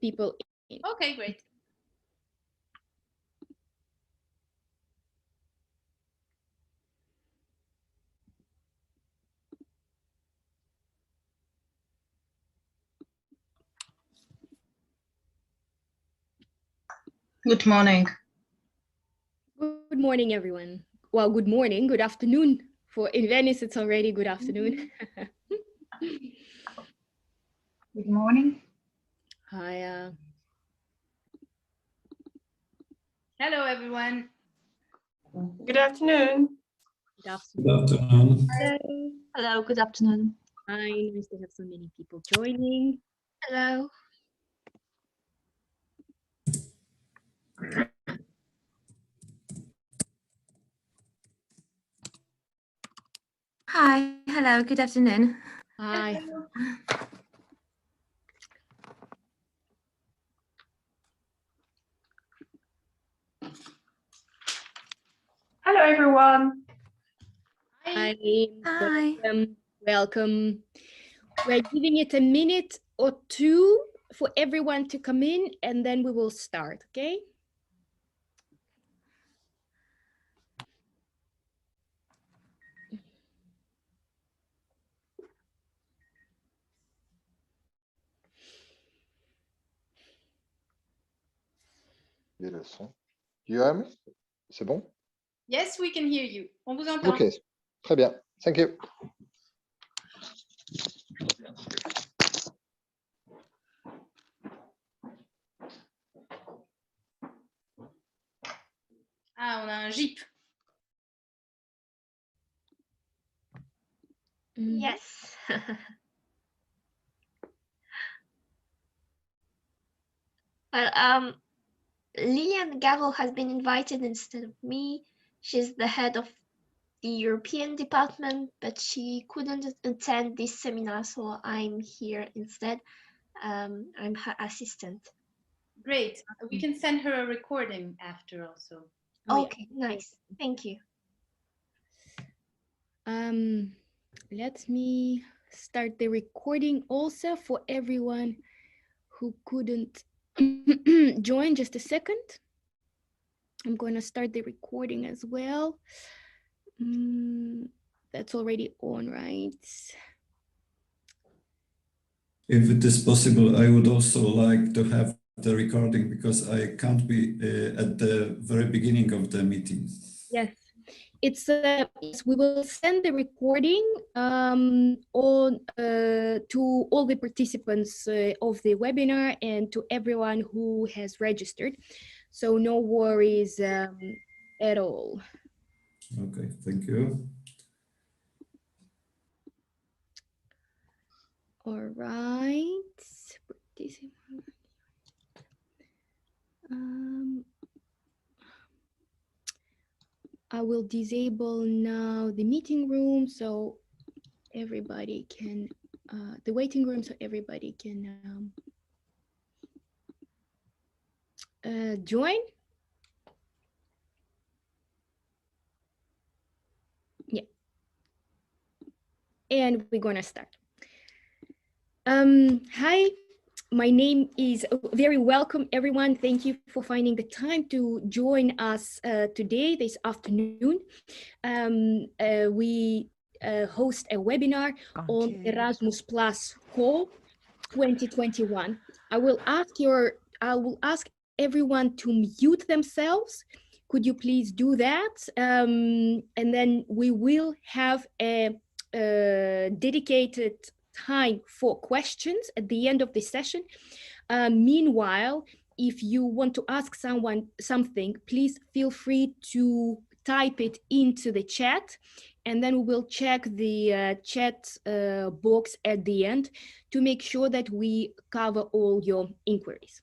people in. Okay, great. Good morning. Good morning, everyone. Well, good morning, good afternoon. For in Venice, it's already good afternoon. Good morning. Hi. Hello, everyone. Good afternoon. Good afternoon. Good afternoon. Hello. Hello, good afternoon. Hi, nice to have so many people joining. Hello. Hi, hello, good afternoon. Hi. Hello. Hello, everyone. Hi. Hi. Welcome. We're giving it a minute or two for everyone to come in, and then we will start, okay? Et le son. You hear me? C'est bon? Yes, we can hear you. On vous entend. Ok, très bien. Thank you. Ah, on a un Jeep. Yes. Well, Lilian Garro has been invited instead of me. She's the head of the European department, but she couldn't attend this seminar, so I'm here instead. I'm her assistant. Great. We can send her a recording after also. Oh, yeah. Okay, nice. Thank you. Let me start the recording also for everyone who couldn't join. Just a second. I'm going to start the recording as well. That's already on, right? If it is possible, I would also like to have the recording because I can't be at the very beginning of the meeting. Yes, yes, we will send the recording on to all the participants of the webinar and to everyone who has registered. So no worries at all. Okay, thank you. All right. I will disable now the meeting room so everybody can, the waiting room so everybody can join. Yeah. And we're gonna start. Hi, my name is very welcome everyone. Thank you for finding the time to join us today, this afternoon. We host a webinar on Erasmus Plus Call 2021. I will ask everyone to mute themselves. Could you please do that? And then we will have a dedicated time for questions at the end of the session. Meanwhile, if you want to ask someone something, please feel free to type it into the chat, and then we will check the chat box at the end to make sure that we cover all your inquiries.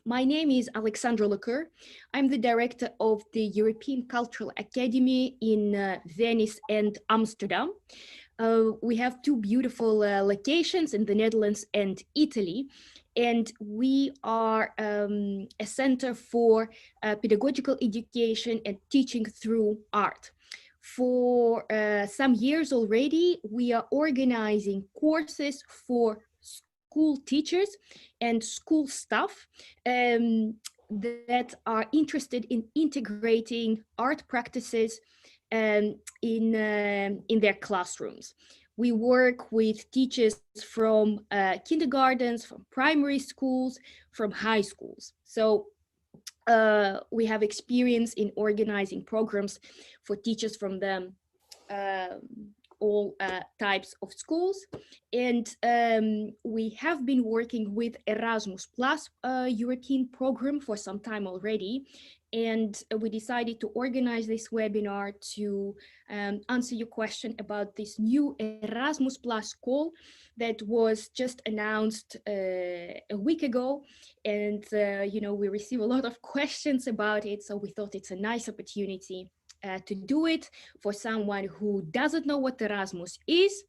My name is Alexandra Lecoeur. I'm the director of the European Cultural Academy in Venice and Amsterdam. We have two beautiful locations in the Netherlands and Italy, and we are a center for pedagogical education and teaching through art. For some years already, we are organizing courses for school teachers and school staff that are interested in integrating art practices in their classrooms. We work with teachers from kindergartens, from primary schools, from high schools. So we have experience in organizing programs for teachers from them all types of schools. And we have been working with Erasmus Plus European program for some time already. And we decided to organize this webinar to answer your question about this new Erasmus Plus call that was just announced a week ago. And, you know, we receive a lot of questions about it. So we thought it's a nice opportunity to do it for someone who doesn't know what Erasmus is.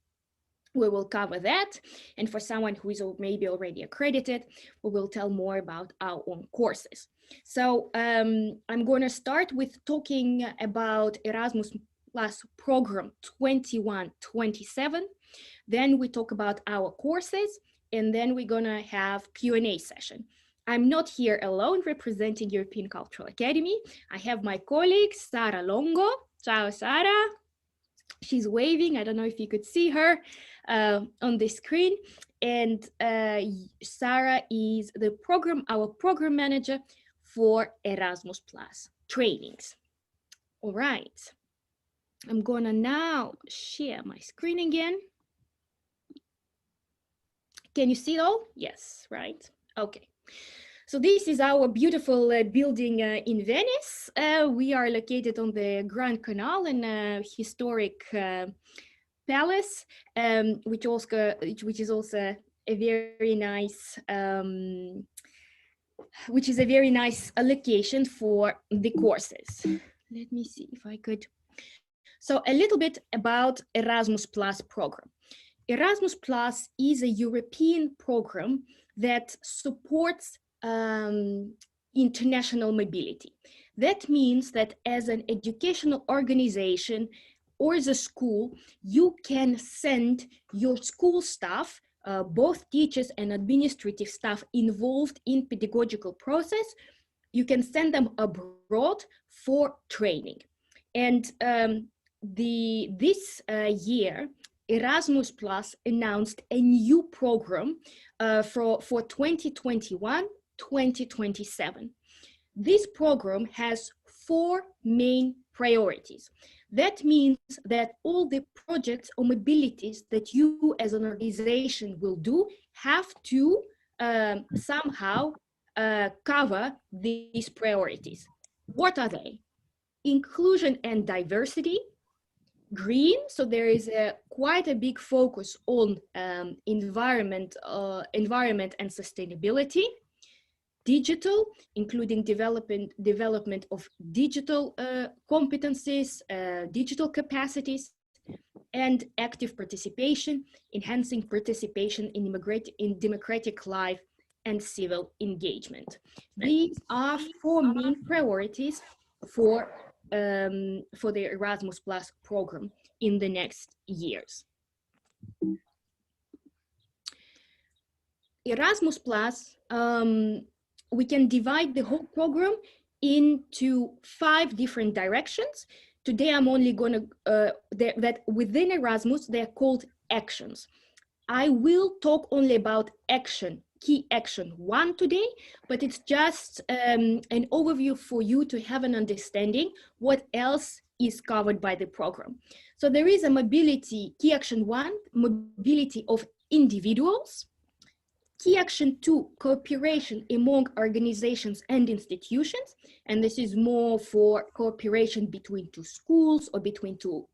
We will cover that. And for someone who is maybe already accredited, we will tell more about our own courses. So I'm going to start with talking about Erasmus Plus program 21-27. Then we talk about our courses, and then we're going to have Q&A session. I'm not here alone representing European Cultural Academy. I have my colleague, Sara Longo. Ciao, Sara. She's waving. I don't know if you could see her on the screen. And Sara is our program manager for Erasmus Plus trainings. All right. I'm gonna now share my screen again. Can you see it all? Yes, right? Okay. So this is our beautiful building in Venice. We are located on the Grand Canal in a historic palace, which is also a very nice, location for the courses. Let me see if I could. So a little bit about Erasmus Plus program. Erasmus Plus is a European program that supports international mobility. That means that as an educational organization or as a school, you can send your school staff, both teachers and administrative staff involved in pedagogical process, you can send them abroad for training. And this year, Erasmus Plus announced a new program for 2021-2027. This program has 4 main priorities. That means that all the projects or mobilities that you as an organization will do have to somehow cover these priorities. What are they? Inclusion and diversity, green, so there is quite a big focus on environment and sustainability, digital, including development of digital competencies, digital capacities, and active participation, enhancing participation in democratic life and civil engagement. These are 4 main priorities for the Erasmus Plus program in the next years. Erasmus Plus, we can divide the whole program into 5 different directions. Today, I'm only going to, that within Erasmus, they're called actions. I will talk only about key action 1 today, but it's just an overview for you to have an understanding what else is covered by the program. So there is a mobility, key action 1, mobility of individuals. Key action 2, cooperation among organizations and institutions. And this is more for cooperation between 2 schools or between 2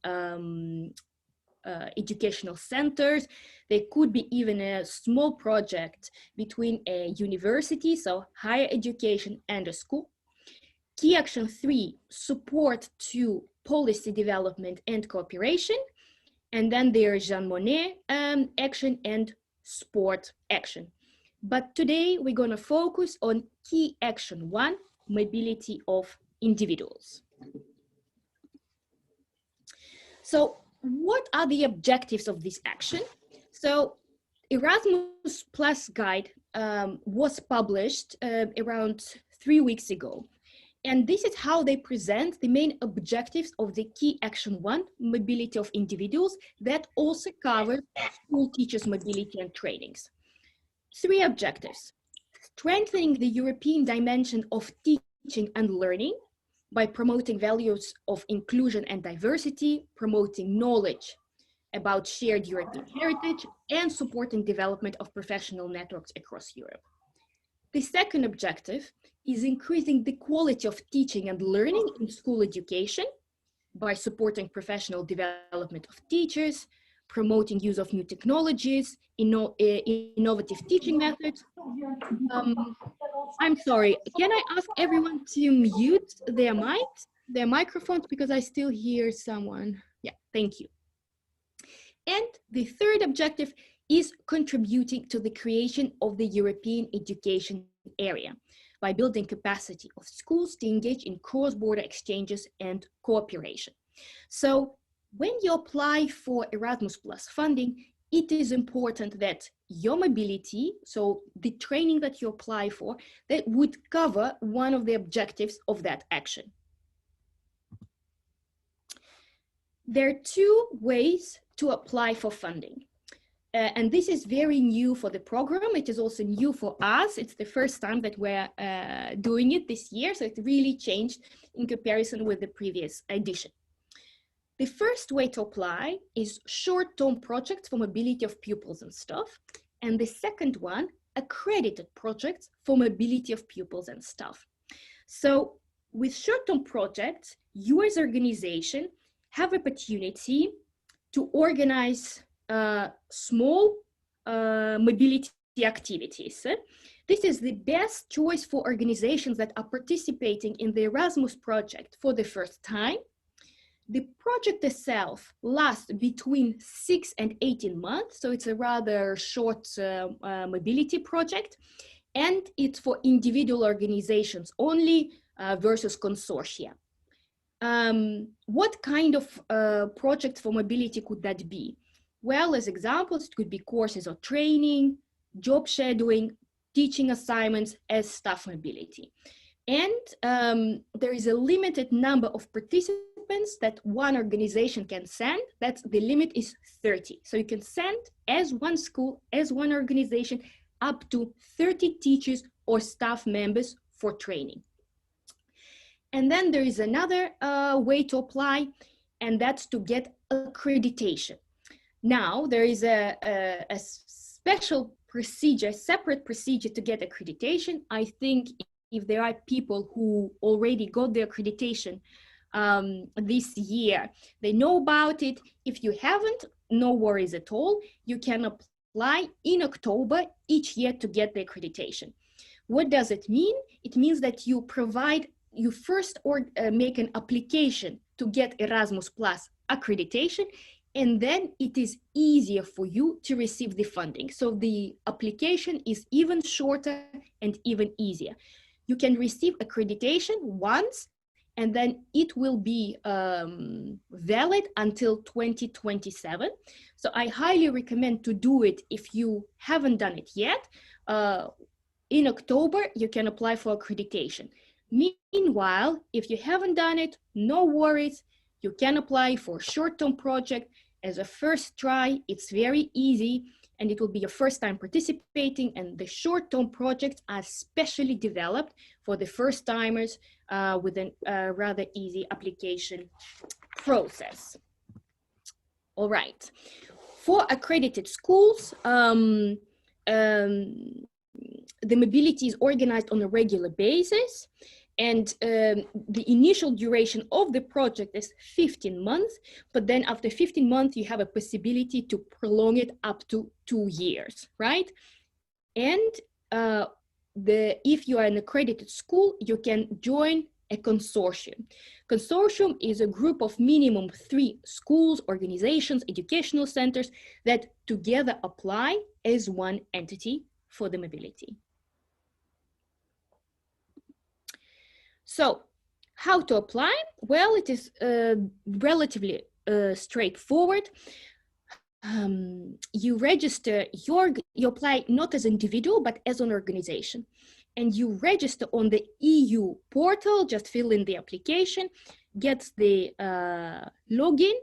educational centers. There could be even a small project between a university, so higher education, and a school. Key action 3, support to policy development and cooperation. And then there's Jean Monnet action and sport action. But today we're going to focus on key action 1, mobility of individuals. So what are the objectives of this action? So Erasmus Plus guide was published around 3 weeks ago. And this is how they present the main objectives of the key action 1, mobility of individuals, that also covers school teachers' mobility and trainings. 3 objectives: strengthening the European dimension of teaching and learning by promoting values of inclusion and diversity, promoting knowledge about shared European heritage, and supporting development of professional networks across Europe. The second objective is increasing the quality of teaching and learning in school education by supporting professional development of teachers, promoting use of new technologies, innovative teaching methods. I'm sorry, can I ask everyone to mute their mics, their microphones, because I still hear someone. Yeah, thank you. And the third objective is contributing to the creation of the European education area by building capacity of schools to engage in cross-border exchanges and cooperation. So when you apply for Erasmus Plus funding, it is important that your mobility, so the training that you apply for, that would cover one of the objectives of that action. There are 2 ways to apply for funding. And this is very new for the program. It is also new for us. It's the first time that we're doing it this year. So it really changed in comparison with the previous edition. The first way to apply is short-term projects for mobility of pupils and staff. And the second one, accredited projects for mobility of pupils and staff. So with short-term projects, you as organization have opportunity to organize small mobility activities. This is the best choice for organizations that are participating in the Erasmus project for the first time. The project itself lasts between 6 and 18 months, so it's a rather short mobility project, and it's for individual organizations only versus consortia. What kind of project for mobility could that be? Well, as examples, it could be courses or training, job shadowing, teaching assignments as staff mobility. And there is a limited number of participants that one organization can send. That's the limit is 30. So you can send as one school, as one organization, up to 30 teachers or staff members for training. And then there is another way to apply, and that's to get accreditation. Now, there is a special procedure, separate procedure to get accreditation. I think if there are people who already got the accreditation this year, they know about it. If you haven't, no worries at all. You can apply in October each year to get the accreditation. What does it mean? It means that you first make an application to get Erasmus Plus accreditation, and then it is easier for you to receive the funding. So the application is even shorter and even easier. You can receive accreditation once, and then it will be valid until 2027. So I highly recommend to do it if you haven't done it yet. In October, you can apply for accreditation. Meanwhile, if you haven't done it, no worries. You can apply for a short-term project as a first try. It's very easy, and it will be your first time participating. And the short-term projects are specially developed for the first timers with a rather easy application process. All right. For accredited schools, the mobility is organized on a regular basis. And the initial duration of the project is 15 months, but then after 15 months, you have a possibility to prolong it up to 2 years, right? And if you are an accredited school, you can join a consortium. Consortium is a group of minimum 3 schools, organizations, educational centers that together apply as one entity for the mobility. So how to apply? Well, it is relatively straightforward. you register you apply not as individual, but as an organization. And you register on the EU portal, just fill in the application, get the login.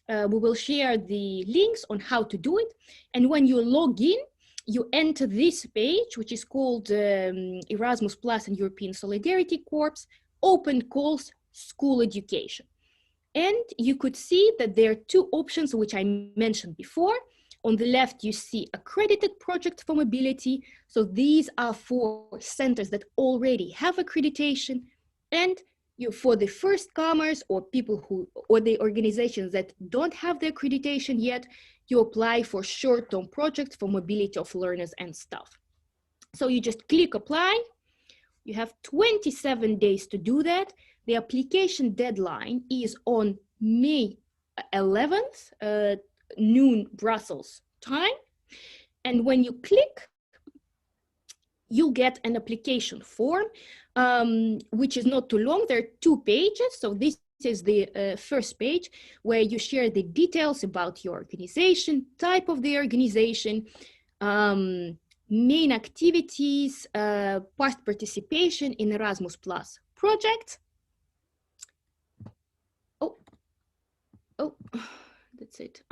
We will share the links on how to do it. And when you log in, you enter this page, which is called Erasmus Plus and European Solidarity Corps, open calls school education. And you could see that there are two options, which I mentioned before. On the left, you see accredited project for mobility. So these are for centers that already have accreditation. And for the first comers or people or the organizations that don't have the accreditation yet, you apply for short-term projects for mobility of learners and staff. So you just click apply. You have 27 days to do that. The application deadline is on May 11th, noon Brussels time. And when you click, you'll get an application form, which is not too long. There are 2 pages. So this is the first page where you share the details about your organization, type of the organization, main activities, past participation in Erasmus Plus project. Oh, that's it.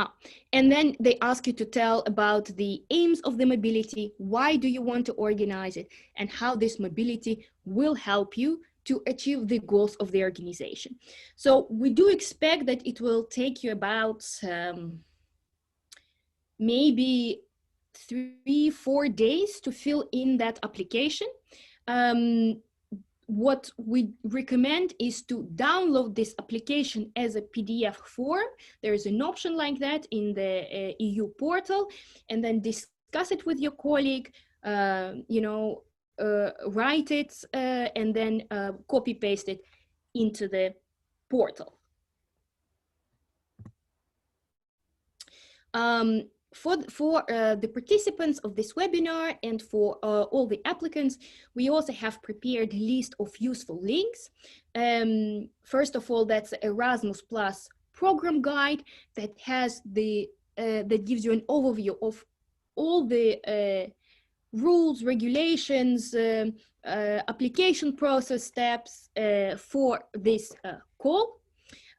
And then they ask you to tell about the aims of the mobility, why do you want to organize it, and how this mobility will help you to achieve the goals of the organization. So we do expect that it will take you about maybe 3-4 days to fill in that application. What we recommend is to download this application as a PDF form. There is an option like that in the EU portal, and then discuss it with your colleague, write it, and then copy paste it into the portal. For the participants of this webinar and for all the applicants, we also have prepared a list of useful links. First of all, that's Erasmus Plus program guide that has that gives you an overview of all the rules, regulations, application process steps for this call.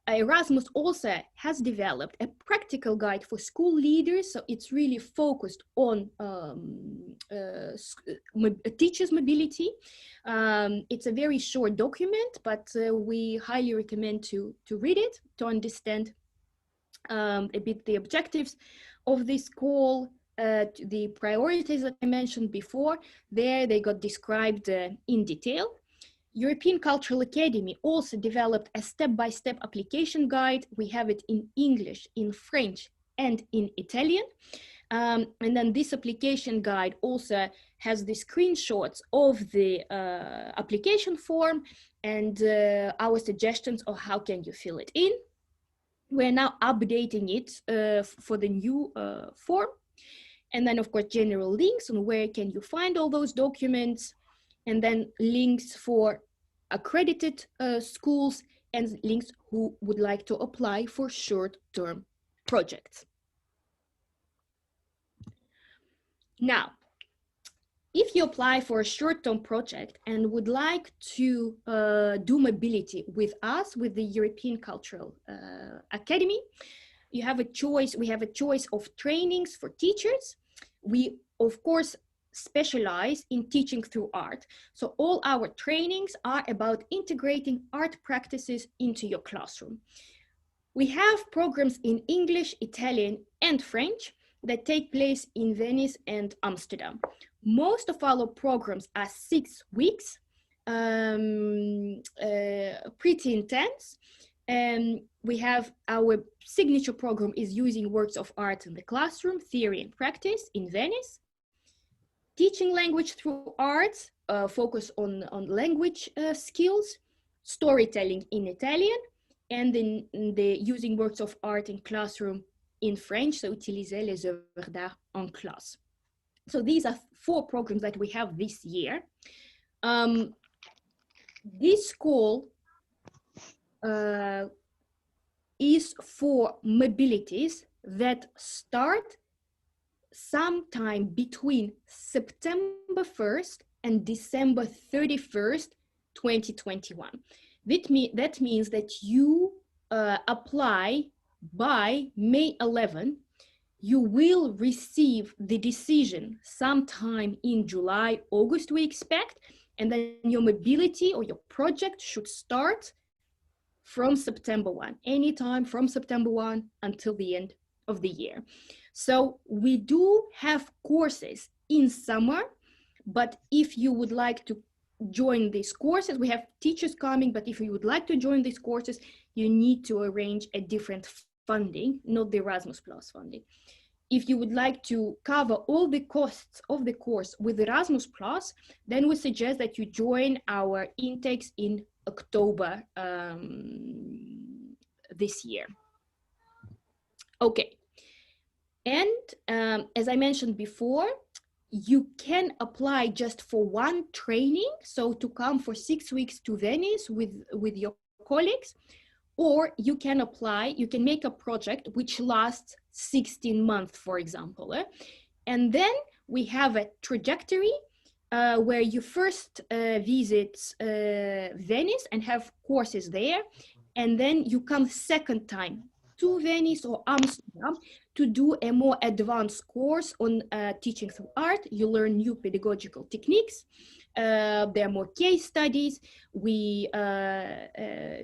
Erasmus also has developed a practical guide for school leaders, so it's really focused on teachers' mobility. It's a very short document, but we highly recommend to read it to understand a bit the objectives of this call, the priorities that I mentioned before. There they got described in detail. European Cultural Academy also developed a step-by-step application guide. We have it in English, in French, and in Italian. And then this application guide also has the screenshots of the application form and our suggestions of how can you fill it in. We're now updating it for the new form. And then, of course, general links on where can you find all those documents, and then links for accredited schools and links who would like to apply for short-term projects. Now, if you apply for a short-term project and would like to do mobility with us, with the European Cultural Academy, you have a choice. We have a choice of trainings for teachers. We, of course, specialize in teaching through art. So all our trainings are about integrating art practices into your classroom. We have programs in English, Italian, and French that take place in Venice and Amsterdam. Most of our programs are 6 weeks, pretty intense. And we have our signature program is using works of art in the classroom, theory and practice in Venice. Teaching language through art, focus on language skills, storytelling in Italian, and in the using works of art in classroom in French, so utiliser les œuvres d'art en classe. So these are 4 programs that we have this year. This call is for mobilities that start sometime between September 1st and December 31st, 2021. That means that you apply by May 11. You will receive the decision sometime in July, August, we expect, and then your mobility or your project should start from September 1, anytime from September 1 until the end of the year. So we do have courses in summer, but if you would like to join these courses, we have teachers coming, but if you would like to join these courses, you need to arrange a different funding, not the Erasmus Plus funding. If you would like to cover all the costs of the course with Erasmus Plus, then we suggest that you join our intakes in October this year. Okay. And as I mentioned before, you can apply just for one training, so to come for 6 weeks to Venice with your colleagues, or you can apply, you can make a project which lasts 16 months, for example. And then we have a trajectory where you first visit Venice and have courses there, and then you come second time to Venice or Amsterdam to do a more advanced course on teaching through art. You learn new pedagogical techniques. There are more case studies. We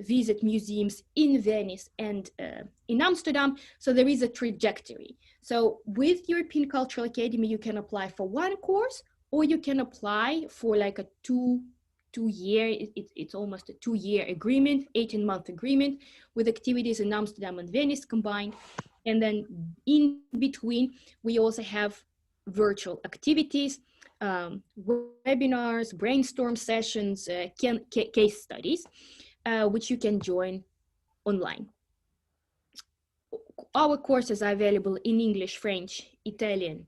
visit museums in Venice and in Amsterdam. So there is a trajectory. So with European Cultural Academy, you can apply for one course, or you can apply for like a two-year, it's almost a 2-year agreement, 18-month agreement with activities in Amsterdam and Venice combined. And then in between, we also have virtual activities, webinars, brainstorm sessions, case studies, which you can join online. Our courses are available in English, French, Italian,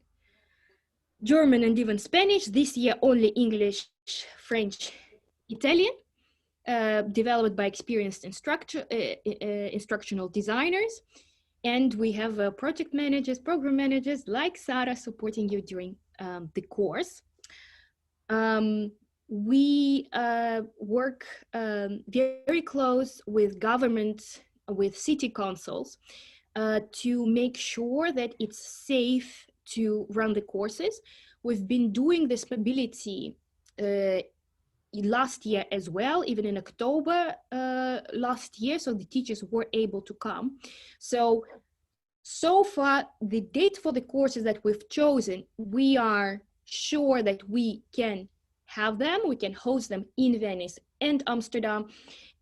German, and even Spanish. This year, only English, French, Italian, developed by experienced instructional designers. And we have project managers, program managers like Sarah supporting you during the course. We work very close with government, with city councils, to make sure that it's safe to run the courses. We've been doing this mobility last year as well, even in October last year, so the teachers were able to come. So far, the date for the courses that we've chosen, we are sure that we can have them, we can host them in Venice and Amsterdam,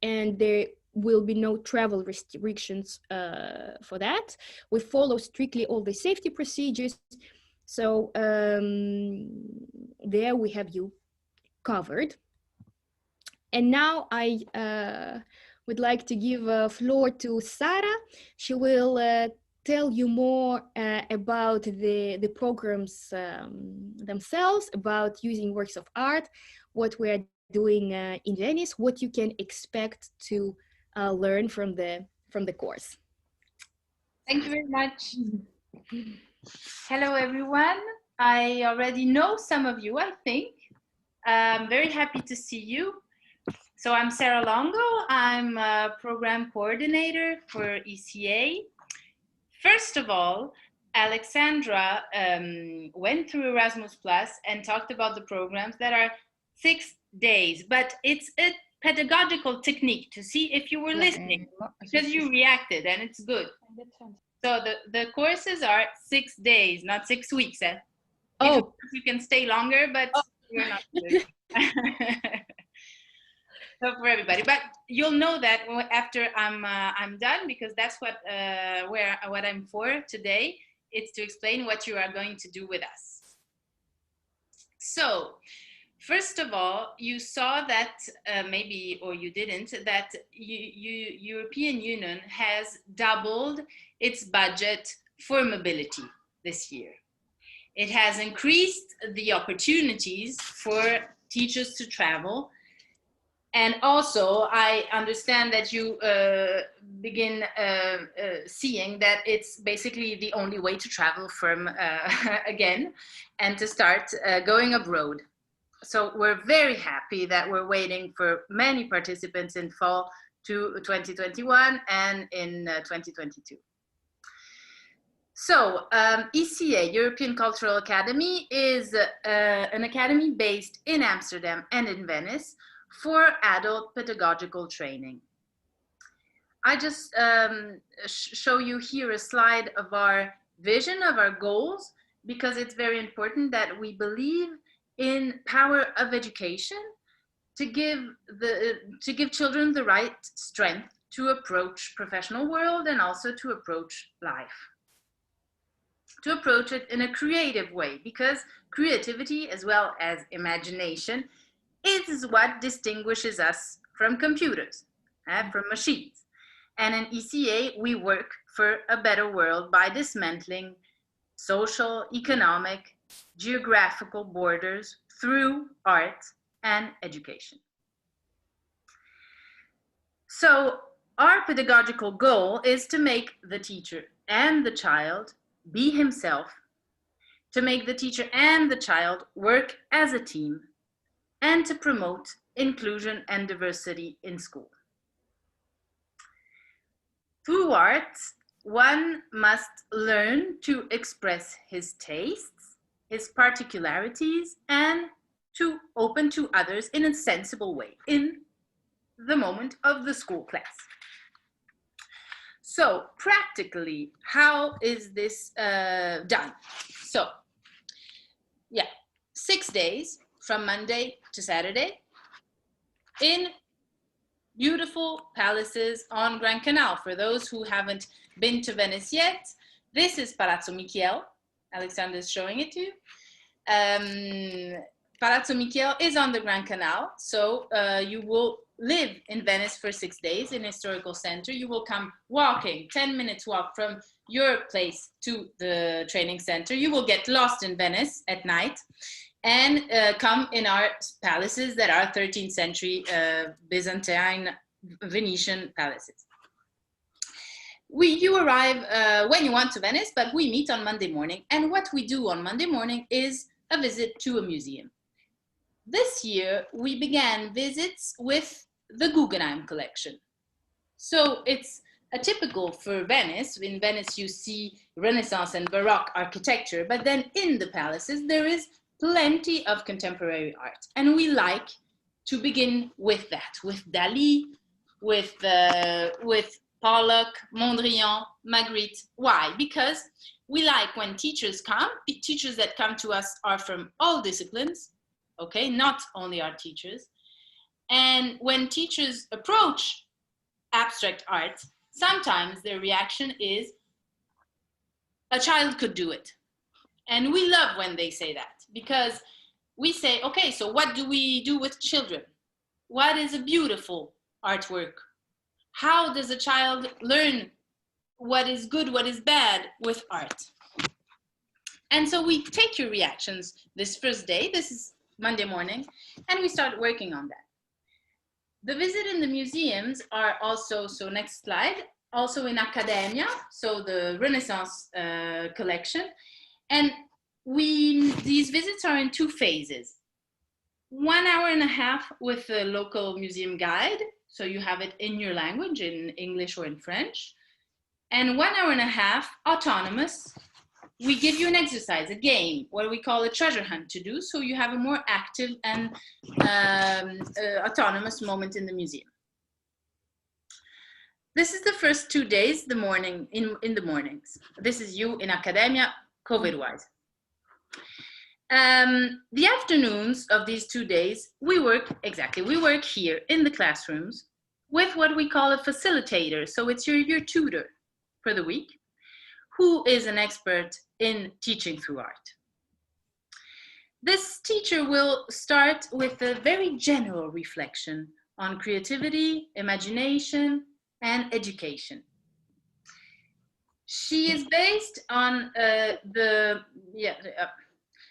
and there will be no travel restrictions for that. We follow strictly all the safety procedures. So there we have you covered. And now I would like to give a floor to Sarah. She will tell you more about the programs themselves, about using works of art, what we're doing in Venice, what you can expect to learn from the course. Thank you very much. Hello, everyone. I already know some of you, I think. I'm very happy to see you. So I'm Sarah Longo. I'm a program coordinator for ECA. First of all, Alexandra went through Erasmus Plus and talked about the programs that are 6 days, but it's a pedagogical technique to see if you were listening, because you reacted, and it's good. So the courses are 6 days, not 6 weeks. Oh, you can stay longer, but you're not good. So for everybody, but you'll know that after I'm done, because that's what I'm for today. It's to explain what you are going to do with us. So first of all, you saw that maybe, or you didn't, that European Union has doubled its budget for mobility this year. It has increased the opportunities for teachers to travel. And also, I understand that you begin seeing that it's basically the only way to travel from again and to start going abroad. So we're very happy that we're waiting for many participants in fall to 2021 and in 2022. So ECA, European Cultural Academy, is an academy based in Amsterdam and in Venice for adult pedagogical training. I just show you here a slide of our vision, of our goals, because it's very important that we believe in power of education to give children the right strength to approach professional world and also to approach life. To approach it in a creative way, because creativity as well as imagination is what distinguishes us from computers, from machines. And in ECA, we work for a better world by dismantling social, economic, geographical borders through art and education. So our pedagogical goal is to make the teacher and the child be himself, to make the teacher and the child work as a team, and to promote inclusion and diversity in school. Through art, one must learn to express his tastes, his particularities, and to open to others in a sensible way in the moment of the school class. So practically, how is this done? So, yeah, 6 days from Monday to Saturday in beautiful palaces on Grand Canal. For those who haven't been to Venice yet, this is Palazzo Michiel. Alexander is showing it to you. Palazzo Michiel is on the Grand Canal, so you will live in Venice for 6 days in historical center. You will come walking, 10 minutes walk from your place to the training center. You will get lost in Venice at night and come in our palaces that are 13th century Byzantine Venetian palaces. You arrive when you want to Venice, but we meet on Monday morning. And what we do on Monday morning is a visit to a museum. This year, we began visits with the Guggenheim collection. So it's atypical for Venice. In Venice, you see Renaissance and Baroque architecture, but then in the palaces, there is plenty of contemporary art. And we like to begin with that, with Dali, with Pollock, Mondrian, Magritte. Why? Because we like when teachers come, teachers that come to us are from all disciplines, okay, not only art teachers. And when teachers approach abstract art, sometimes their reaction is, a child could do it. And we love when they say that, because we say, okay, so what do we do with children? What is a beautiful artwork? How does a child learn what is good, what is bad with art? And so we take your reactions this first day, this is Monday morning, and we start working on that. The visit in the museums are also, so next slide, also in Academia, so the Renaissance collection. And these visits are in 2 phases. 1 hour and a half with a local museum guide, so you have it in your language, in English or in French. And 1 hour and a half autonomous. We give you an exercise, a game, what we call a treasure hunt to do, so you have a more active and autonomous moment in the museum. This is the first 2 days, the morning, in the mornings. This is you in Academia, COVID-wise. The afternoons of these 2 days, we work here in the classrooms with what we call a facilitator. So it's your tutor for the week, who is an expert in teaching through art. This teacher will start with a very general reflection on creativity, imagination, and education. She is based on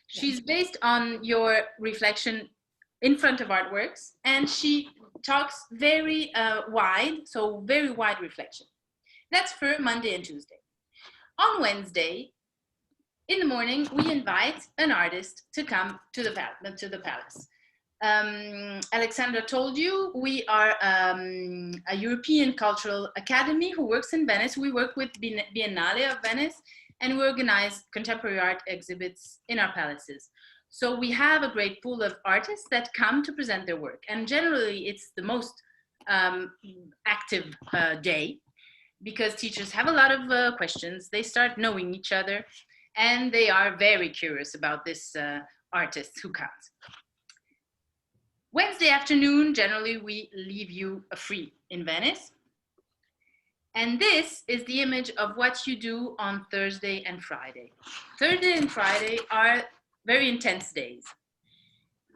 she's based on your reflection in front of artworks, and she talks very wide, so very wide reflection. That's for Monday and Tuesday. On Wednesday, in the morning, we invite an artist to come to the palace. Alexandra told you we are a European cultural academy who works in Venice. We work with Biennale of Venice, and we organize contemporary art exhibits in our palaces. So we have a great pool of artists that come to present their work. And generally, it's the most active day, because teachers have a lot of questions. They start knowing each other, and they are very curious about this artist who comes. Wednesday afternoon, generally, we leave you free in Venice. And this is the image of what you do on Thursday and Friday. Thursday and Friday are very intense days.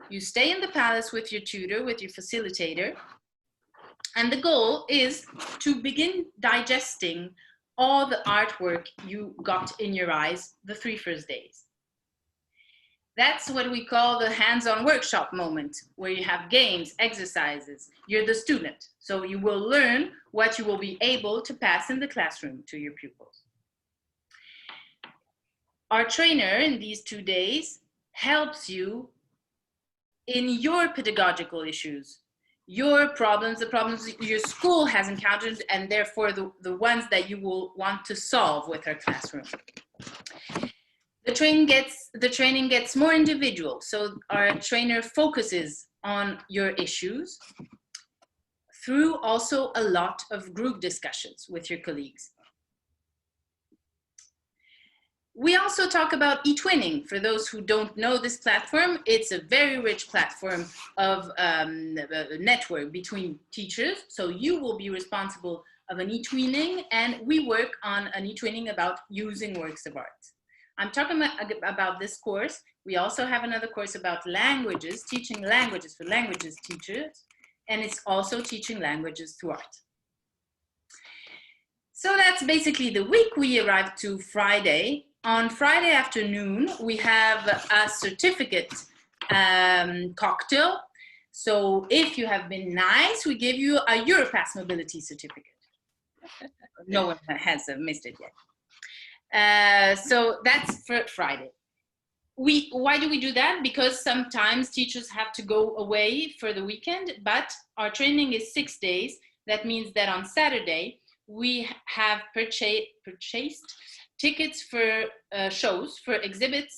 You stay in the palace with your tutor, with your facilitator, and the goal is to begin digesting all the artwork you got in your eyes the 3 first days. That's what we call the hands-on workshop moment, where you have games, exercises. You're the student, so you will learn what you will be able to pass in the classroom to your pupils. Our trainer in these 2 days helps you in your pedagogical issues, your problems, the problems your school has encountered, and therefore the ones that you will want to solve with our classroom. The training gets more individual, so our trainer focuses on your issues through also a lot of group discussions with your colleagues. We also talk about e-twinning. For those who don't know this platform, it's a very rich platform of a network between teachers. So you will be responsible of an e-twinning, and we work on an e-twinning about using works of art. I'm talking about this course. We also have another course about languages, teaching languages for languages teachers, and it's also teaching languages through art. So that's basically the week. We arrived to Friday. On Friday afternoon, we have a certificate cocktail. So if you have been nice, we give you a Europass mobility certificate. No one has missed it yet. So that's for Friday. Why do we do that? Because sometimes teachers have to go away for the weekend, but our training is 6 days. That means that on Saturday, we have purchased tickets for shows, for exhibits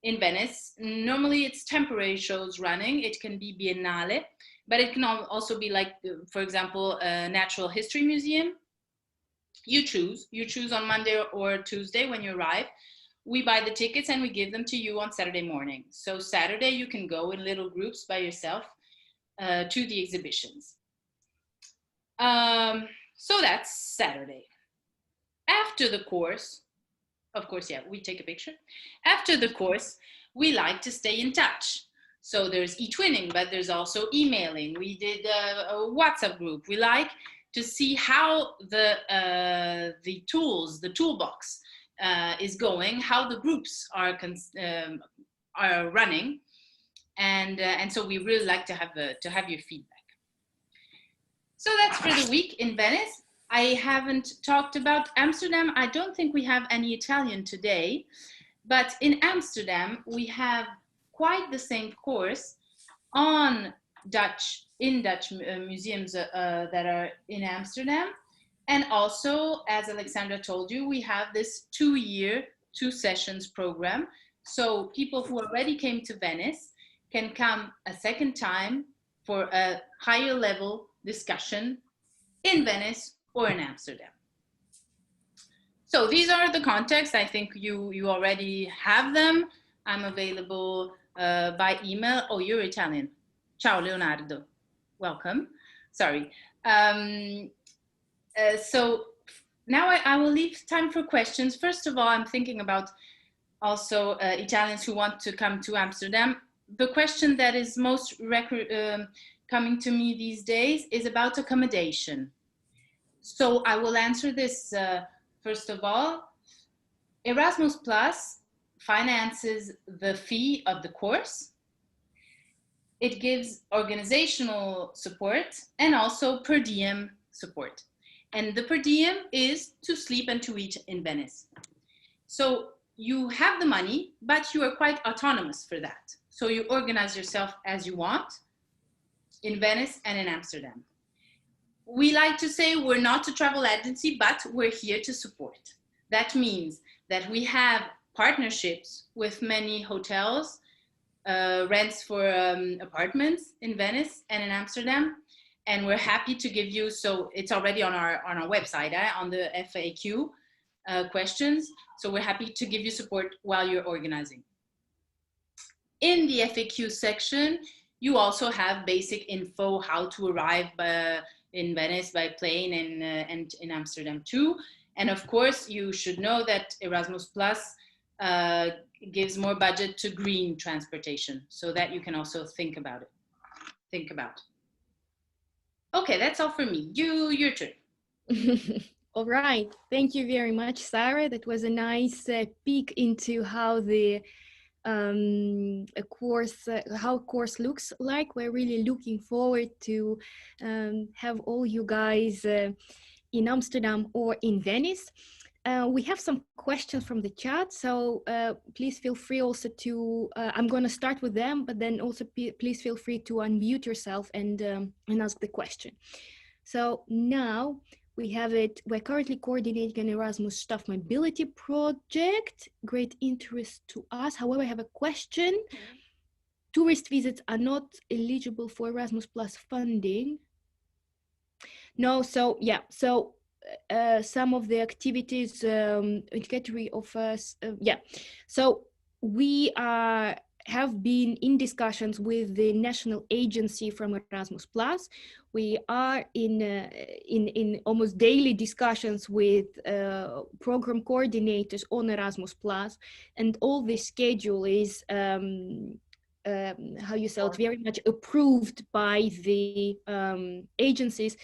in Venice. Normally it's temporary shows running. It can be Biennale, but it can also be like, for example, a natural history museum. You choose on Monday or Tuesday when you arrive. We buy the tickets and we give them to you on Saturday morning. So Saturday you can go in little groups by yourself to the exhibitions. So that's Saturday. After the course, of course, yeah, we take a picture. After the course, we like to stay in touch. So there's e-twinning, but there's also emailing. We did a WhatsApp group. We like to see how the toolbox is going, how the groups are running, and so we really like to have your feedback. So that's for the week in Venice. I haven't talked about Amsterdam. I don't think we have any Italian today, but in Amsterdam we have quite the same course on Dutch museums that are in Amsterdam. And also, as Alexandra told you, we have this 2-year, 2 sessions program. So people who already came to Venice can come a second time for a higher level discussion in Venice or in Amsterdam. So these are the contacts. I think you already have them. I'm available by email. Oh, you're Italian. Ciao, Leonardo. Welcome. Sorry. So now I will leave time for questions. First of all, I'm thinking about also Italians who want to come to Amsterdam. The question that is most coming to me these days is about accommodation. So I will answer this first of all. Erasmus Plus finances the fee of the course. It gives organizational support and also per diem support. And the per diem is to sleep and to eat in Venice. So you have the money, but you are quite autonomous for that. So you organize yourself as you want in Venice and in Amsterdam. We like to say we're not a travel agency, but we're here to support. That means that we have partnerships with many hotels, rents for apartments in Venice and in Amsterdam. And we're happy to give you, so it's already on our website, on the FAQ questions. So we're happy to give you support while you're organizing. In the FAQ section, you also have basic info how to arrive in Venice by plane and in Amsterdam too. And of course, you should know that Erasmus Plus gives more budget to green transportation, so that you can also think about it. Okay, that's all for me. Your turn. All right. Thank you very much, Sarah. That was a nice peek into how the how course looks like. We're really looking forward to have all you guys in Amsterdam or in Venice. We have some questions from the chat, so please feel free also to, I'm going to start with them, but then also please feel free to unmute yourself and ask the question. So now we have it, we're currently coordinating an Erasmus staff mobility project, great interest to us. However, I have a question. Tourist visits are not eligible for Erasmus Plus funding. No, so yeah, so some of the activities in category of us, yeah. So we have been in discussions with the national agency from Erasmus Plus. We are in almost daily discussions with program coordinators on Erasmus Plus, and all the schedule is how you say it, very much approved by the agencies.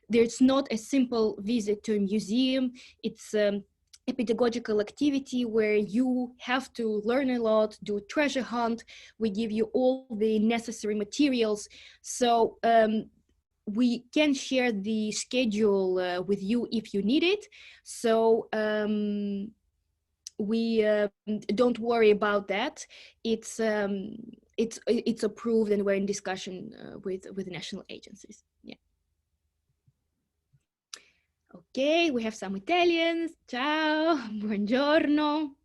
There's not a simple visit to a museum. It's a pedagogical activity where you have to learn a lot, do a treasure hunt. We give you all the necessary materials. So we can share the schedule with you if you need it. So we don't worry about that. It's approved, and we're in discussion with national agencies. Yeah. Ok, we have some Italians. Ciao, buongiorno.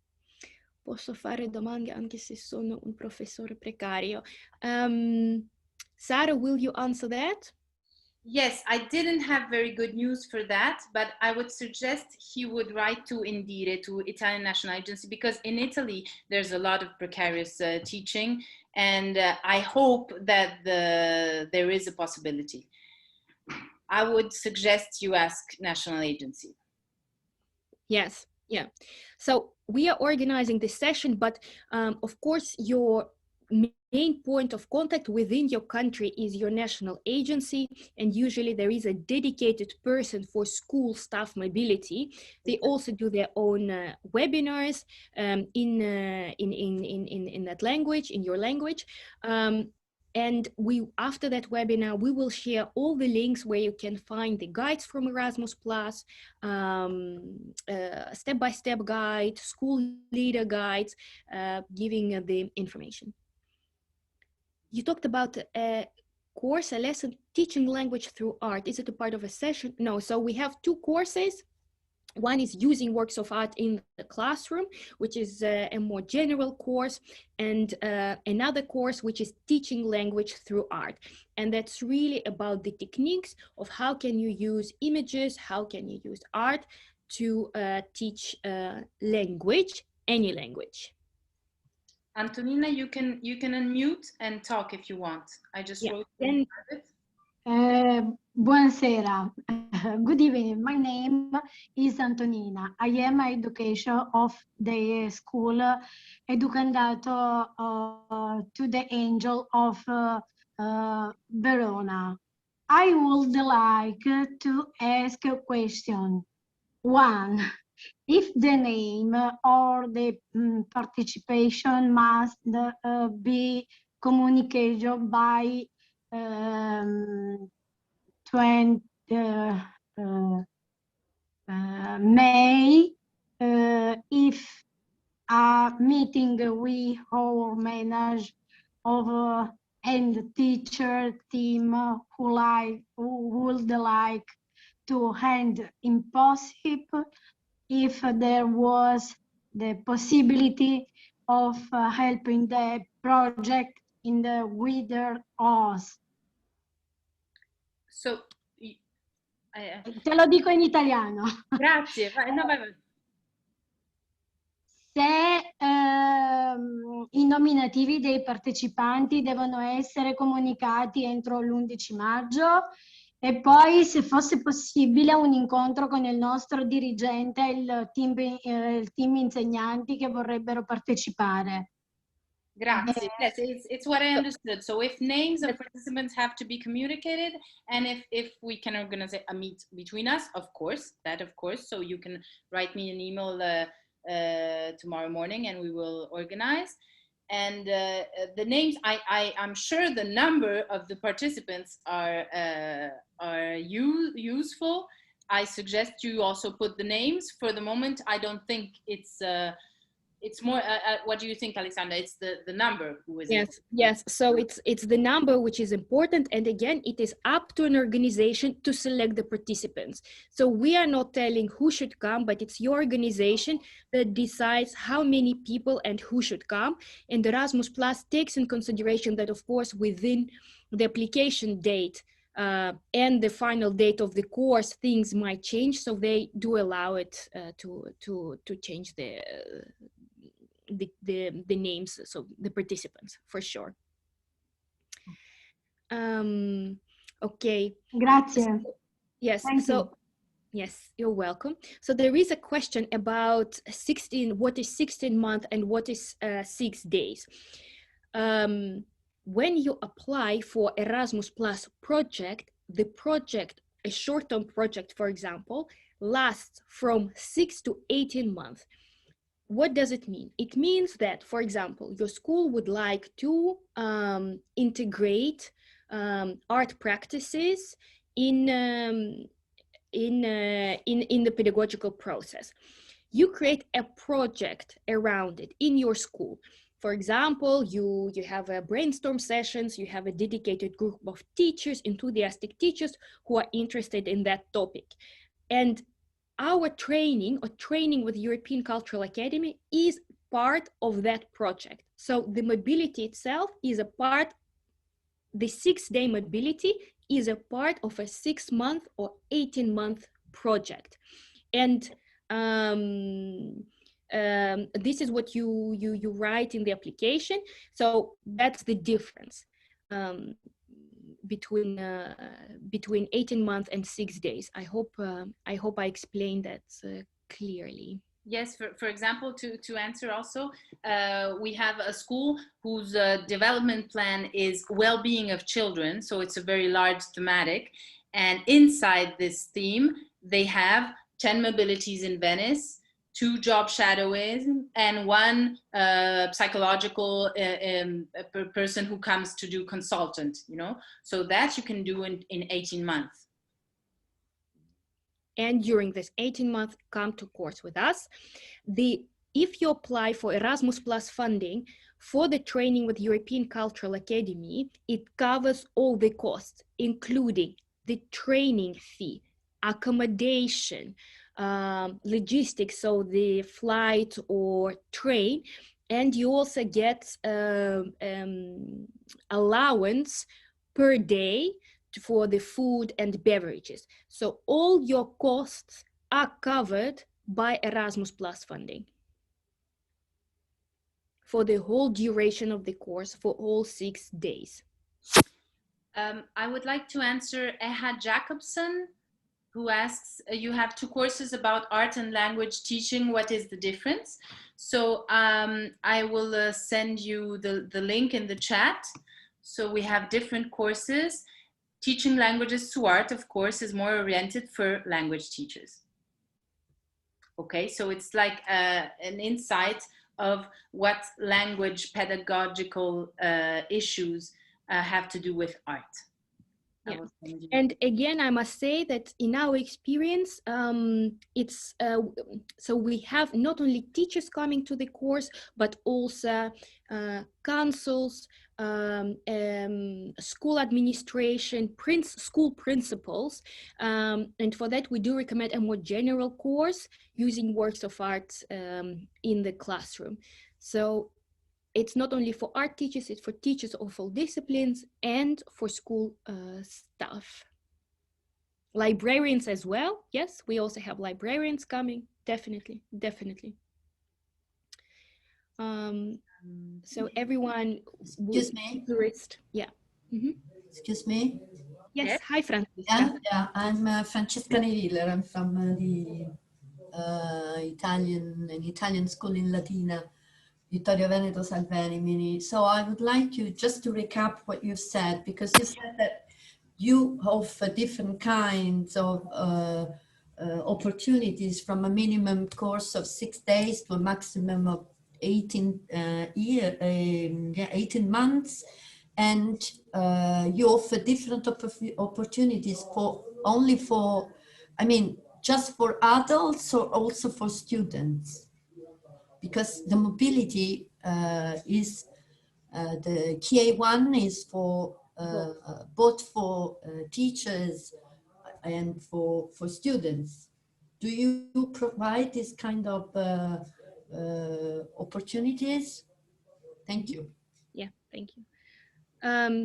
Posso fare domande anche se sono un professore precario. Sarah, will you answer that? Yes, I didn't have very good news for that, but I would suggest he would write to Indire, to Italian National Agency, because in Italy, there's a lot of precarious teaching, and I hope that there is a possibility. I would suggest you ask National Agency. Yes, yeah. So we are organizing this session, but of course, your main point of contact within your country is your national agency, and usually there is a dedicated person for school staff mobility. They also do their own webinars in that language, in your language. And after that webinar, we will share all the links where you can find the guides from Erasmus Plus, step-by-step guide, school leader guides, giving the information. You talked about a course, a lesson, teaching language through art. Is it a part of a session? No, so we have two courses. One is using works of art in the classroom, which is a more general course, and another course, which is teaching language through art. And that's really about the techniques of how can you use images, how can you use art to teach language, any language. Antonina, you can unmute and talk if you want. I just wrote in private. Buonasera. Good evening. My name is Antonina. I am education of the school Educandato to the Angel of Verona. I would like to ask a question. One, if the name or the participation must be communication by 20 May if a meeting we all manage of and teacher team who would like to hand impossible if there was the possibility of helping the project in the wither us. So, Te lo dico in italiano. grazie. No, vai. Se i nominativi dei partecipanti devono essere comunicati entro l'11 maggio e poi, se fosse possibile, un incontro con il nostro dirigente e il team insegnanti che vorrebbero partecipare. Grazie. Yes, it's what I understood. So if names of participants have to be communicated, and if we can organize a meet between us, of course, so you can write me an email tomorrow morning and we will organize. And the names, I'm sure the number of the participants are useful. I suggest you also put the names. For the moment, I don't think it's more, what do you think, Alexandra? It's the number who is important. Yes. So it's the number which is important. And again, it is up to an organization to select the participants. So we are not telling who should come, but it's your organization that decides how many people and who should come. And Erasmus Plus takes in consideration that, of course, within the application date and the final date of the course, things might change. So they do allow it to change the names, so the participants, for sure. Okay. Grazie. Yes. Thank you. Yes, you're welcome. So there is a question about what is 16 months and what is 6 days. When you apply for Erasmus Plus project, the project, a short-term project, for example, lasts from 6 to 18 months. What does it mean? It means that, for example, your school would like to integrate art practices in the pedagogical process. You create a project around it in your school. For example, you have a brainstorm sessions, you have a dedicated group of teachers, enthusiastic teachers who are interested in that topic. And our training with European Cultural Academy is part of that project. So the mobility itself is a part, the 6-day mobility is a part of a 6-month or 18-month project. And this is what you write in the application. So that's the difference between 18 months and 6 days. I hope I explained that clearly. Yes, for example, to answer also, we have a school whose development plan is well-being of children, so it's a very large thematic, and inside this theme they have 10 mobilities in Venice, 2 job shadowing, and 1 psychological person who comes to do consultant, so that you can do in 18 months. And during this 18 months, come to course with us. If you apply for Erasmus Plus funding for the training with European Cultural Academy, it covers all the costs, including the training fee, accommodation, logistics, so the flight or train, and you also get allowance per day for the food and beverages. So all your costs are covered by Erasmus Plus funding for the whole duration of the course, for all 6 days. I would like to answer Ehad Jacobson, who asks, you have 2 courses about art and language teaching, what is the difference? So I will send you the link in the chat. So we have different courses. Teaching languages to art, of course, is more oriented for language teachers. Okay, so it's like an insight of what language pedagogical issues have to do with art. Yeah. And again, I must say that in our experience, it's so we have not only teachers coming to the course, but also councils, school administration, school principals. And for that, we do recommend a more general course using works of art in the classroom. So it's not only for art teachers, it's for teachers of all disciplines and for school staff. Librarians as well. Yes, we also have librarians coming. Definitely, definitely. So everyone. Excuse me. Yeah. Excuse me. Yes. Hi, Francesca. Yeah. I'm Francesca Neviller. I'm from the Italian school in Latina. Vittorio Veneto Salvini. So I would like you just to recap what you've said, because you said that you offer different kinds of opportunities, from a minimum course of 6 days to a maximum of 18 months, and you offer different opportunities just for adults or also for students. Because the mobility is the KA1 is for both for teachers and for students. Do you provide this kind of opportunities? Thank you. Yeah, thank you.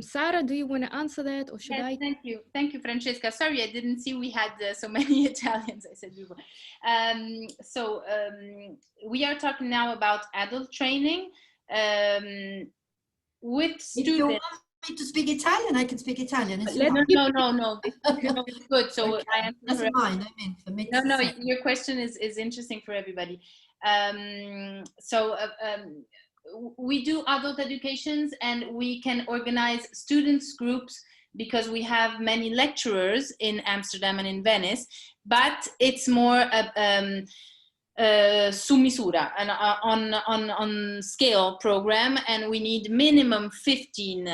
Sarah, do you want to answer that, or should I? Thank you, Francesca. Sorry, I didn't see we had so many Italians, I said before. We are talking now about adult training with students. If you want me to speak Italian, I can speak Italian. No. It's good. So okay. I doesn't mind. I mean, for me. No. Your question is interesting for everybody. We do adult educations, and we can organize students groups because we have many lecturers in Amsterdam and in Venice, but it's more su misura, and on scale program, and we need minimum 15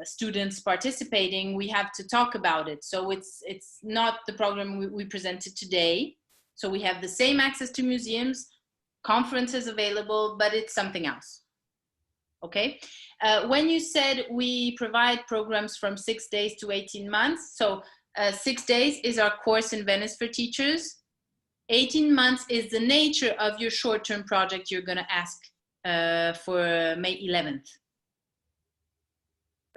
students participating. We have to talk about it. So it's not the program we presented today. So we have the same access to museums, conferences available, but it's something else. Okay. When you said we provide programs from 6 days to 18 months, so 6 days is our course in Venice for teachers. 18 months is the nature of your short-term project you're going to ask for May 11th.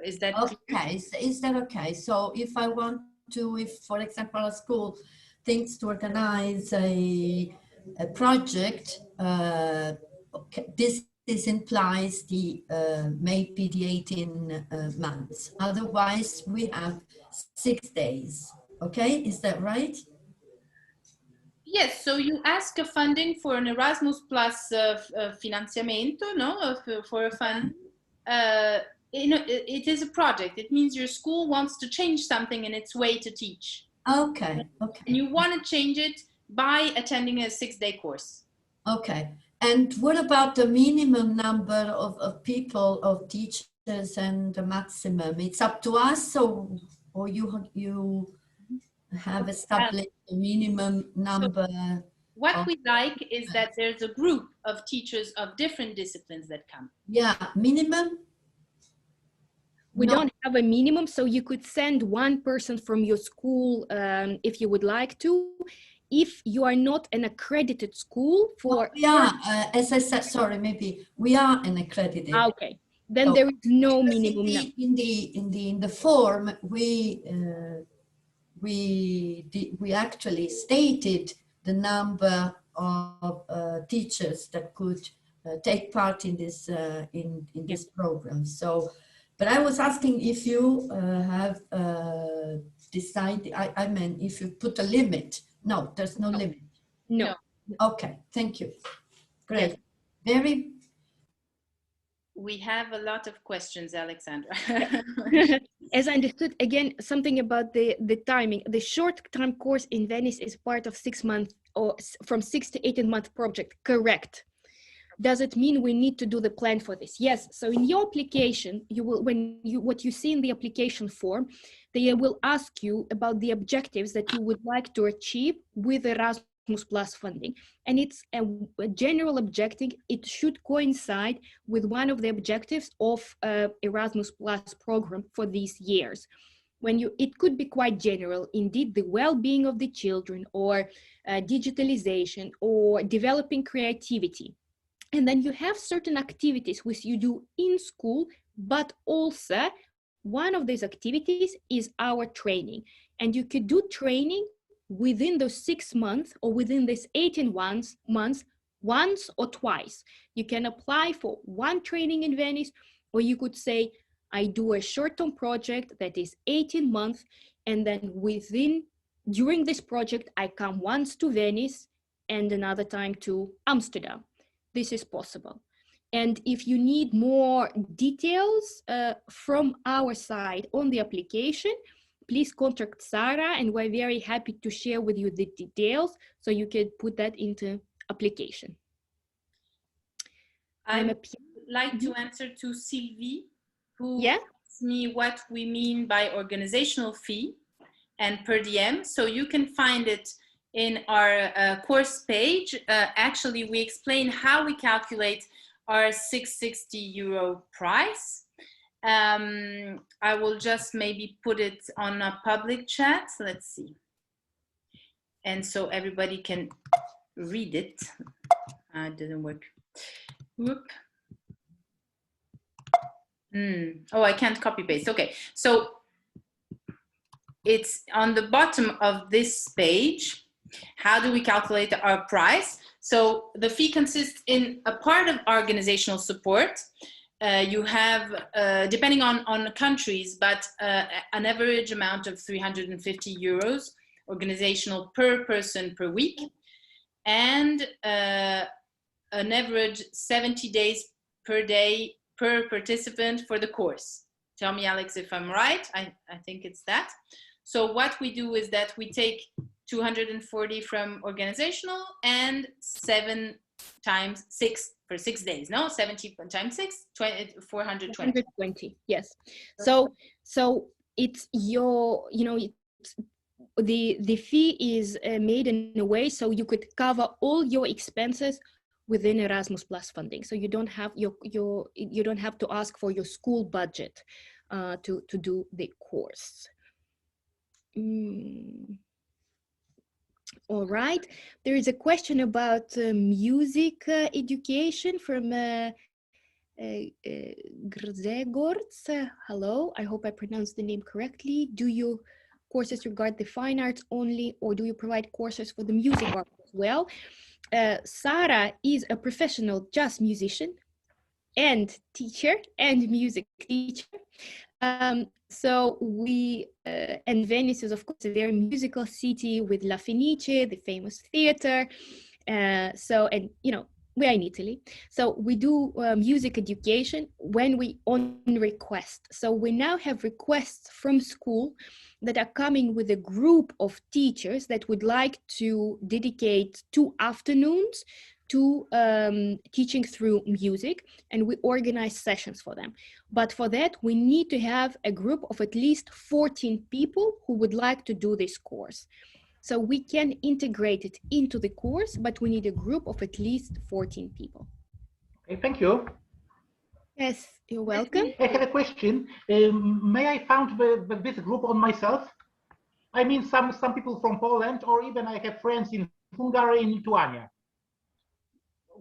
Is that okay? Is that okay? So if I want to, if for example a school thinks to organize a project, this implies the maybe the 18 months. Otherwise, we have 6 days. Okay, is that right? Yes. So you ask a funding for an Erasmus Plus financiamento, no, for a fund. It is a project. It means your school wants to change something in its way to teach. Okay. And you want to change it by attending a 6-day course. Okay. And what about the minimum number of people, of teachers, and the maximum? It's up to us, or you have established a minimum number? So what we like is that there's a group of teachers of different disciplines that come. Yeah, minimum? We don't have a minimum, so you could send one person from your school if you would like to. If you are not an accredited school for... as I said, sorry, maybe we are an accredited. Okay, then there is no minimum. In the form, we actually stated the number of teachers that could take part in this this program. So, but I was asking if you have decided. I mean, if you put a limit. No, there's no limit. No. Okay, thank you. Great. Yes. We have a lot of questions, Alexandra. As I understood, again, something about the timing. The short-term course in Venice is part of 6 months or from 6 to 18 month project, correct? Does it mean we need to do the plan for this? Yes. So in your application, you will, what you see in the application form, they will ask you about the objectives that you would like to achieve with Erasmus Plus funding. And it's a general objective. It should coincide with one of the objectives of Erasmus Plus program for these years. It could be quite general, indeed, the well-being of the children, or digitalization, or developing creativity. And then you have certain activities which you do in school, but also one of these activities is our training. And you could do training within those 6 months or within this 18 months, once or twice. You can apply for one training in Venice, or you could say, I do a short-term project that is 18 months, and then during this project, I come once to Venice and another time to Amsterdam. This is possible. And if you need more details from our side on the application, please contact Sarah, and we're very happy to share with you the details so you can put that into application. I would like to answer to Sylvie, who asked me what we mean by organizational fee and per diem. So you can find it in our course page. Actually, we explain how we calculate our €660 price. I will just maybe put it on a public chat. Let's see. And so everybody can read it. It didn't work. Whoop. Oh, I can't copy paste. Okay, so it's on the bottom of this page. How do we calculate our price? So the fee consists in a part of organizational support. You have, depending on countries, but an average amount of €350 organizational per person per week, and an average 70 days per day per participant for the course. Tell me, Alex, if I'm right. I think it's that. So what we do is that we take 240 from organizational and 7 times 6 for 6 days. No, 70 times 6, 420. 420, yes. So it's your, it's, the fee is made in a way so you could cover all your expenses within Erasmus Plus funding. So you don't have you don't have to ask for your school budget to do the course. All right, there is a question about music education from Grzegorz. Hello, I hope I pronounced the name correctly. Do your courses regard the fine arts only, or do you provide courses for the music art as well? Sarah is a professional jazz musician and teacher and music teacher. So we, and Venice is of course a very musical city with La Fenice, the famous theater. So, and we are in Italy. So we do music education when we on request. So we now have requests from school that are coming with a group of teachers that would like to dedicate 2 afternoons to teaching through music, and we organize sessions for them. But for that, we need to have a group of at least 14 people who would like to do this course. So we can integrate it into the course, but we need a group of at least 14 people. Okay, thank you. Yes, you're welcome. I have a question. May I found this group on myself? I mean, some people from Poland, or even I have friends in Hungary, in Lithuania.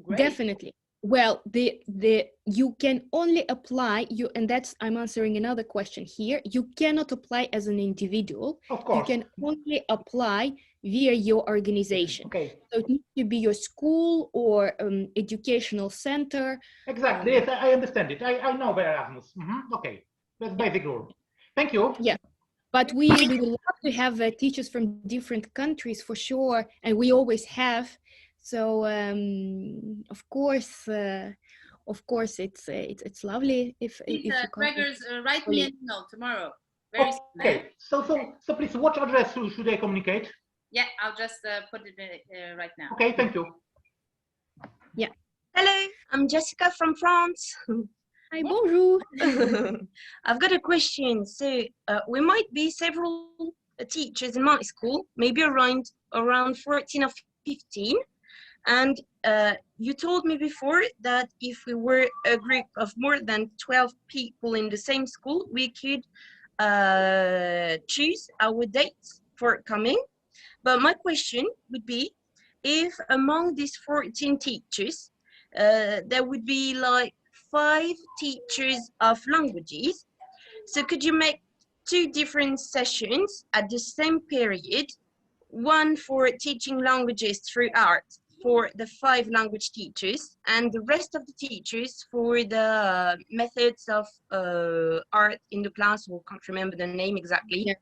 Great. Definitely. Well, you can only apply, and that's, I'm answering another question here. You cannot apply as an individual. Of course. You can only apply via your organization. Okay. So it needs to be your school or educational center. Exactly. Yes, I understand it. I know the Erasmus. Okay. That's basic rule. Thank you. Yeah. But we would love to have teachers from different countries for sure, and we always have. So of course, it's lovely if you Gregor's, write me an email tomorrow. Very okay. So please, what address should I communicate? Yeah, I'll just put it right now. Okay, thank you. Yeah. Hello, I'm Jessica from France. Hi, bonjour. I've got a question. So we might be several teachers in my school, maybe around 14 or 15. And you told me before that if we were a group of more than 12 people in the same school, we could choose our dates for coming. But my question would be, if among these 14 teachers, there would be like 5 teachers of languages, so could you make 2 different sessions at the same period, one for teaching languages through art for the 5 language teachers, and the rest of the teachers for the methods of art in the class? I can't remember the name exactly. Yeah.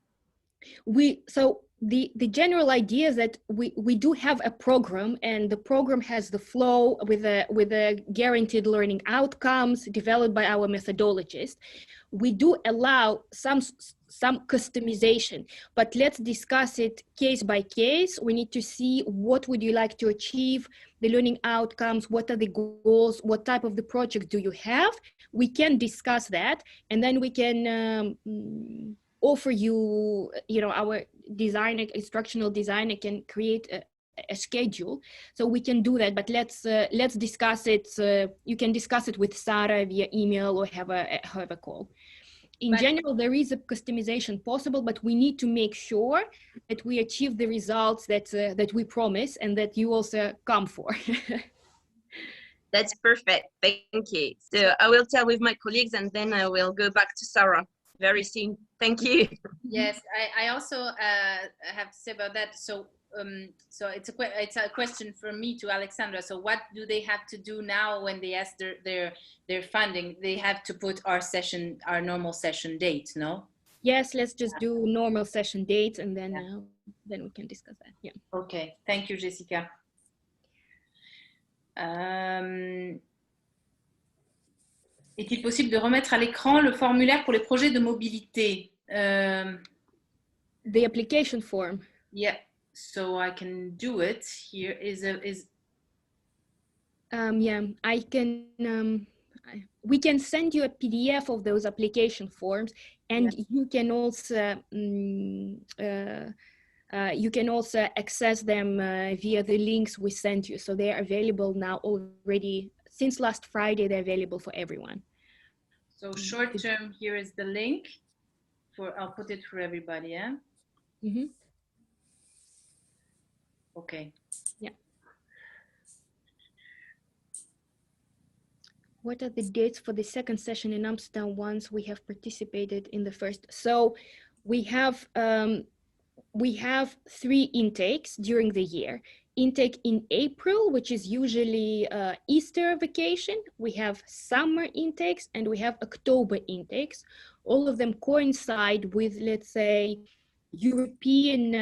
So the general idea is that we do have a program, and the program has the flow with a guaranteed learning outcomes developed by our methodologist. We do allow some customization, but let's discuss it case by case. We need to see what would you like to achieve, the learning outcomes, what are the goals, what type of the project do you have. We can discuss that, and then we can offer you, our designer, instructional designer can create a schedule, so we can do that. But let's discuss it. You can discuss it with Sarah via email or have a call. In general, there is a customization possible, but we need to make sure that we achieve the results that we promise and that you also come for. That's perfect. Thank you. So I will tell with my colleagues, and then I will go back to Sarah very soon. Thank you. Yes, I also have to say about that. So it's a question for me to Alexandra. So what do they have to do now when they ask their funding? They have to put our normal session date, no? Yes, let's just do normal session dates, and then we can discuss that. Yeah. Okay. Thank you, Jessica. Est-il possible de remettre à l'écran le formulaire pour les projets de mobilité? The application form. Yeah, so I can do it. Here yeah, I can. We can send you a PDF of those application forms, and you can also access them via the links we sent you. So they are available now already. Since last Friday, they're available for everyone. So short term, here is the link. I'll put it for everybody, yeah? Mm-hmm. Okay. Yeah. What are the dates for the second session in Amsterdam once we have participated in the first? So we have 3 intakes during the year. Intake in April, which is usually Easter vacation. We have summer intakes, and we have October intakes. All of them coincide with, let's say, European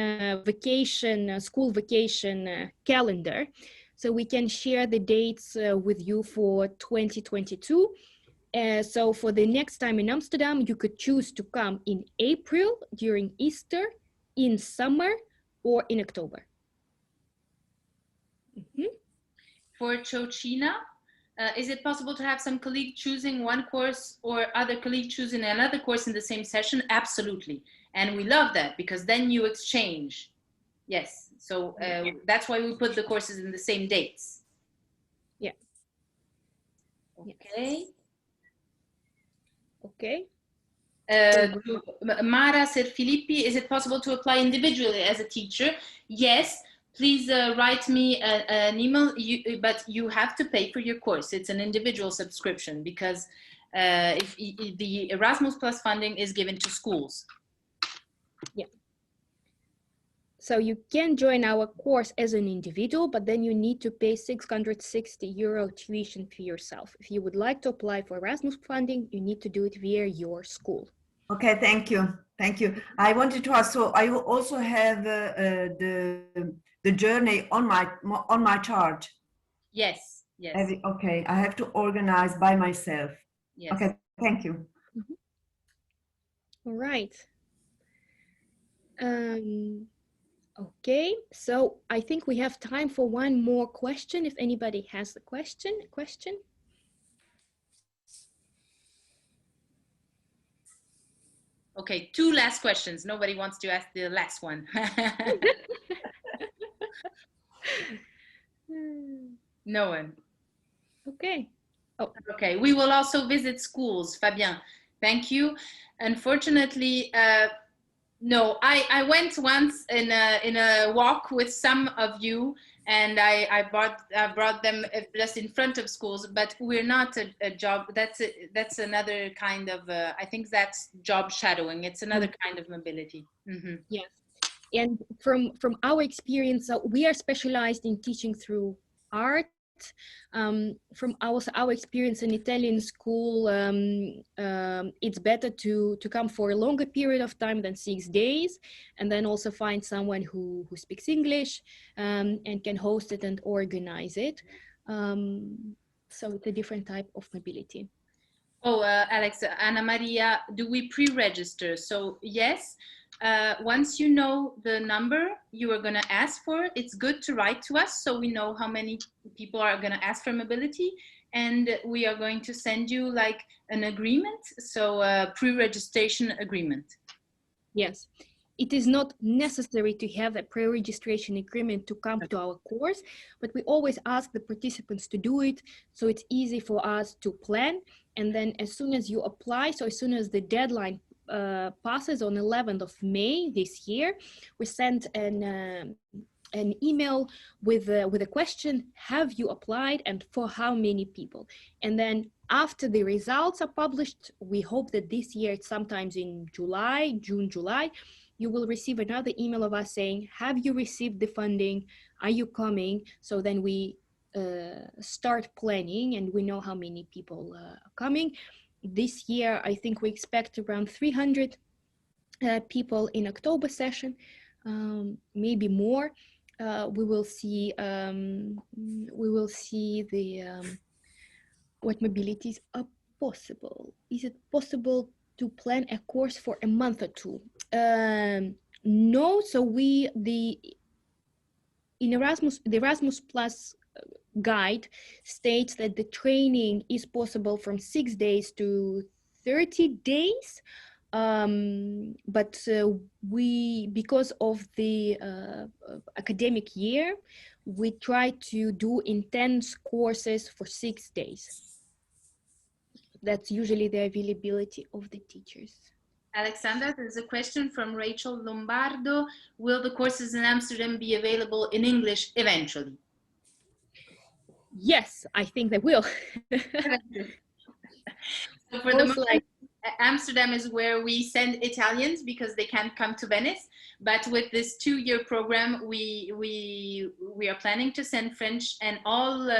vacation, school vacation calendar. So we can share the dates with you for 2022. So for the next time in Amsterdam, you could choose to come in April during Easter, in summer, or in October. Mm-hmm. For Chocina, is it possible to have some colleague choosing one course or other colleague choosing another course in the same session? Absolutely. And we love that, because then you exchange. Yes. So that's why we put the courses in the same dates. Yeah. Okay. Okay. Mara said, Filippi, is it possible to apply individually as a teacher? Yes. Please write me an email, but you have to pay for your course. It's an individual subscription, because if the Erasmus Plus funding is given to schools. Yeah. So you can join our course as an individual, but then you need to pay €660 tuition fee yourself. If you would like to apply for Erasmus funding, you need to do it via your school. Okay, thank you. Thank you. I wanted to ask, so I also have the journey on my chart. Yes, yes. Okay, I have to organize by myself. Yes. Okay, thank you. Mm-hmm. All right. Okay, so I think we have time for one more question. If anybody has a question. Okay, two last questions. Nobody wants to ask the last one. No one. Okay. Oh. Okay, we will also visit schools. Fabien, thank you. Unfortunately, no, I went once in a walk with some of you, and I brought them just in front of schools, but we're not a job. That's another kind of. I think that's job shadowing. It's another kind of mobility. Mm-hmm. Yes, and from our experience, we are specialized in teaching through art. From our experience in Italian school, it's better to come for a longer period of time than 6 days, and then also find someone who speaks English and can host it and organize it. So it's a different type of mobility. Oh, Alex, Anna Maria, do we pre-register? So yes, once you know the number you are going to ask for, it's good to write to us so we know how many people are going to ask for mobility, and we are going to send you like an agreement, so a pre-registration agreement. Yes. It is not necessary to have a pre-registration agreement to come to our course, but we always ask the participants to do it, so it's easy for us to plan. And then as soon as you apply, so as soon as the deadline passes on 11th of May this year, we send an email with a question: have you applied and for how many people? And then after the results are published, we hope that this year, it's sometimes in June, July, you will receive another email of us saying, have you received the funding? Are you coming? So then we start planning and we know how many people are coming. This year, I think we expect around 300 people in October session, maybe more. We will see the what mobilities are possible. Is it possible to plan a course for a month or two? No, so the Erasmus Plus guide states that the training is possible from 6 days to 30 days. But we, because of the academic year, we try to do intense courses for 6 days. That's usually the availability of the teachers. Alexandra, there's a question from Rachel Lombardo. Will the courses in Amsterdam be available in English eventually? Yes, I think they will. So for the moment, Amsterdam is where we send Italians because they can't come to Venice. But with this 2-year program, we are planning to send French and all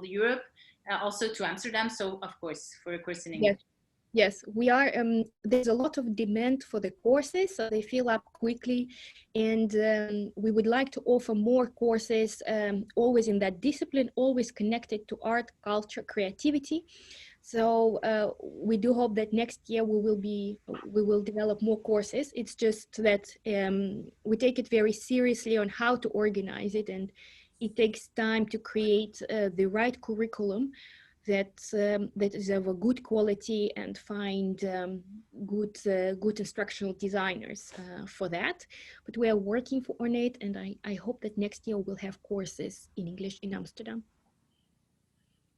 Europe, also to Amsterdam. So of course, for a course in English. Yes. Yes, we are. There's a lot of demand for the courses, so they fill up quickly, and we would like to offer more courses, always in that discipline, always connected to art, culture, creativity. So we do hope that next year we will develop more courses. It's just that we take it very seriously on how to organize it, and it takes time to create the right curriculum that is of a good quality and find good instructional designers for that. But we are working on it, and I hope that next year we'll have courses in English in Amsterdam.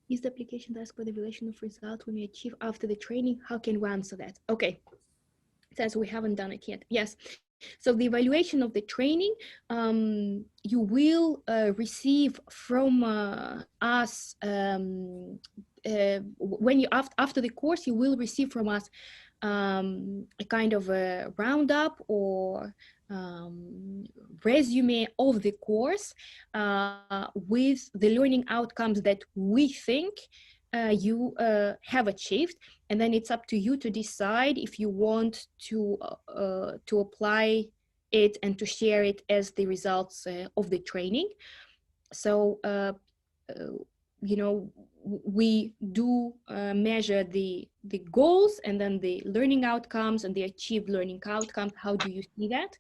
Is the application task for the evaluation of results we may achieve after the training? How can we answer that? Okay, it says we haven't done it yet. Yes. So the evaluation of the training, you will receive from us when you after the course, you will receive from us a kind of a roundup or resume of the course with the learning outcomes that we think you have achieved, and then it's up to you to decide if you want to apply it and to share it as the results of the training. So you know, we do measure the goals and then the learning outcomes and the achieved learning outcomes. How do you see that?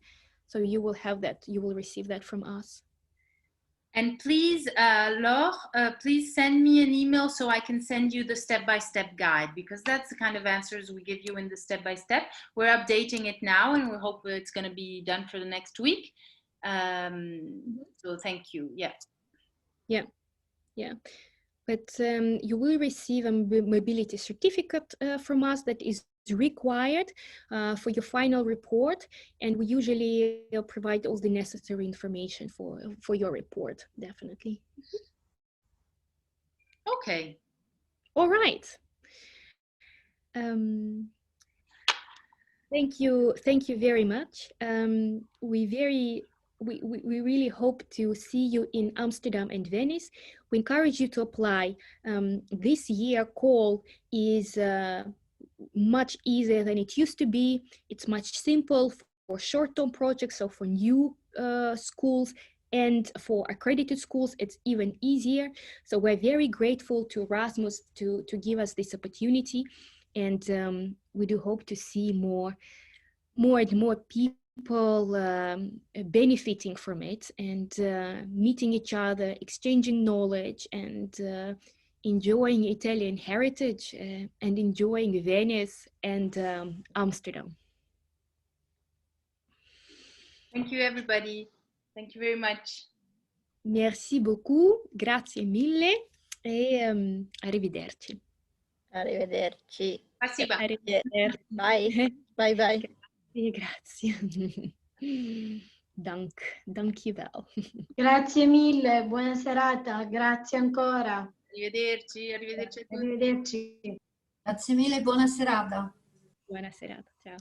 So you will have that, you will receive that from us. And please, Laure, please send me an email so I can send you the step-by-step guide, because that's the kind of answers we give you in the step-by-step. We're updating it now and we hope it's going to be done for the next week. So thank you. Yeah. Yeah. Yeah. But you will receive a mobility certificate from us that is required for your final report, and we usually provide all the necessary information for your report, definitely. Okay. All right. Thank you very much. We really hope to see you in Amsterdam and Venice. We encourage you to apply. This year call is much easier than it used to be. It's much simple for short-term projects, so for new schools, and for accredited schools, it's even easier. So we're very grateful to Erasmus to give us this opportunity, and we do hope to see more and more people benefiting from it, and meeting each other, exchanging knowledge, and enjoying Italian heritage, and enjoying Venice and Amsterdam. Thank you, everybody. Thank you very much. Merci beaucoup, grazie mille, e arrivederci. Arrivederci. Arrivederci. Bye. Bye bye. Grazie. Dankjewel. Grazie mille, buona serata, grazie ancora. Arrivederci, arrivederci a tutti. Arrivederci. Grazie mille, buona serata. Buona serata, ciao.